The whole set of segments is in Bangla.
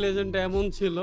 লেজেন্ড এমন ছিল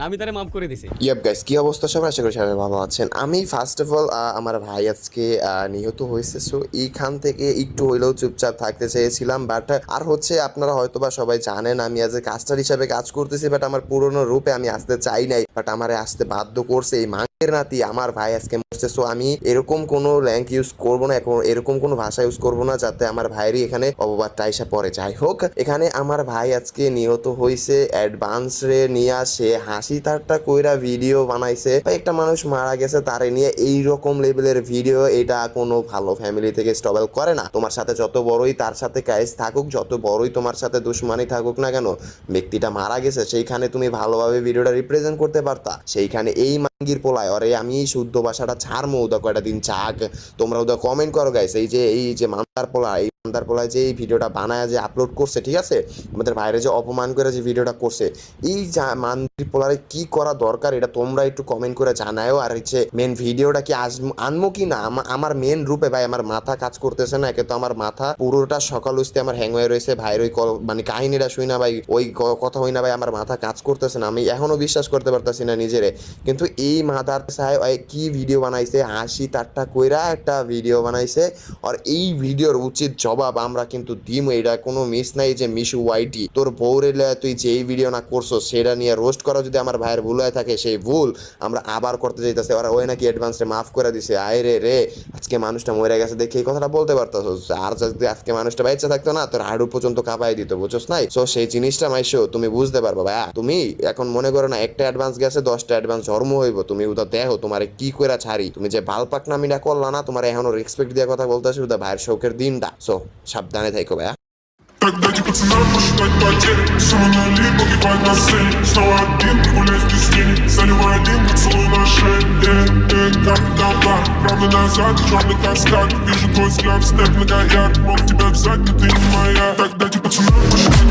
আমি তারে মাফ করে দিছি। ইয়াপ গাইস, কি অবস্থা সবার? আশা করি সবাই ভালো আছেন। আমি ফার্স্ট অফ অল আমার ভাই আজকে নিহত হয়েছে, সো এইখান থেকে একটু হইলেও চুপচাপ থাকতে চেয়েছিলাম। বাট আর হচ্ছে আপনারা হয়তোবা সবাই জানেন আমি অ্যাজ এ কাস্টার হিসাবে কাজ করতেছি, বাট আমার পুরনো রূপে আমি আসতে চাই নাই, বাট আমারে আসতে বাধ্য করছে এই মাঙ্গের নাতি। আমার ভাই আজকে মরছে, সো আমি এরকম কোনো ল্যাঙ্ক ইউজ করবো না, এখন এরকম কোনো ভাষা ইউজ করবো না যাতে আমার ভাইয়েরই এখানে অববাদটা আইসা পড়ে। যাই হোক, এখানে আমার ভাই আজকে নিহত হয়েছে, অ্যাডভান্স রে নিয়ে আসে হাসি ঠাট্টা কইরা ভিডিও বানাইছে। একটা মানুষ মারা গেছে তারে নিয়ে এইরকম লেভেলের ভিডিও, এটা কোনো ভালো ফ্যামিলি থেকে স্ট্রাগল করে না। তোমার সাথে যত বড়ই তার সাথে কাইজ থাকুক, যত বড়ই তোমার সাথে দুশ্মনী থাকুক না কেন, ব্যক্তিটা মারা গেছে, সেইখানে তুমি ভালোভাবে ভিডিওটা রিপ্রেজেন্ট করতে পারতা। সেইখানে এই মাঙ্গির পোলায় অরে আমি এই শুদ্ধ ভাষাটা ছাড়মো ওদা কয়টা দিন চাক। তোমরা ওদা কমেন্ট করো গাইস, এই যে মান্দার পোলা, এই মান্দার পোলায় যে এই ভিডিওটা বানায় যে আপলোড করছে, ঠিক আছে, আমাদের বাইরে যে অপমান করে যে ভিডিওটা করছে, এই মান্দির পোলারে কি করা দরকার এটা তোমরা একটু কমেন্ট করে জানাও। আর হচ্ছে মেন ভিডিওটা কি আনবো কি না, আমার মেন রূপে ভাই আমার মাথা কাজ করতেছে না। একে তো আমার মাথা পুরোটা সকাল উঠতে আমার হ্যাং হয়ে রয়েছে ভাইয়ের ওই মানে কাহিনীটা শুই না ভাই, ওই কথা হই না ভাই, আমার মাথা কাজ করতেছে না, আমি এখনো বিশ্বাস করতে পারতেছি না নিজেরে। কিন্তু এই মাথার সাহেব কি ভিডিও বানাইছে, হাসি ঠাট্টা কইরা একটা ভিডিও বানাইছে। আর এই ভিডিওর উচিত জবাব আমরা কিন্তু দিম, এটা কোনো মিস নাই। যে মিশু ওয়াইটি তোর বউরে তুই যেই ভিডিও না করছো সেটা নিয়ে রোস্ট করা যদি আমার ভাইয়ের ভুল হয়ে থাকে, সেই ভুল আমরা আবার করতে যাইতেছে। ওরা ওই নাকি অ্যাডভান্সে মাফ করে দিছে। আয় রে আজকে মানুষটা মরে গেছে দেখে এই কথাটা বলতে পারতো, আর যদি আজকে মানুষটা বেঁচে থাকতো না তোর হাড়ু পর্যন্ত কাঁপাই দিত, বুঝছস নাই? সো সেই জিনিসটা মাইশো তুমি বুঝতে পারবো ভাইয়া। তুমি এখন মনে করো না একটা অ্যাডভান্স গেছে 10টা অ্যাডভান্স জন্ম হইব, তুমি ওটা দেখো তোমার কি করে ছাড়ি। তুমি যে বালপাক নামিটা করলা না, তোমার এখনো রেসপেক্ট দিয়ে কথা বলতে আসবে ভাইয়ের শৌকের দিনটা। সো সাবধানে থাকো ভাইয়া। Тогда пацанам посчитать потери. Самый налив погибать на сцене. Снова один, гулять без тени. Заливай один, поцелуй на шее. Как давай, правда назад, черный каскад. Вижу твой взгляд, степ многоярд. Мог тебя взять, но ты не моя. Тогда пацанам посчитать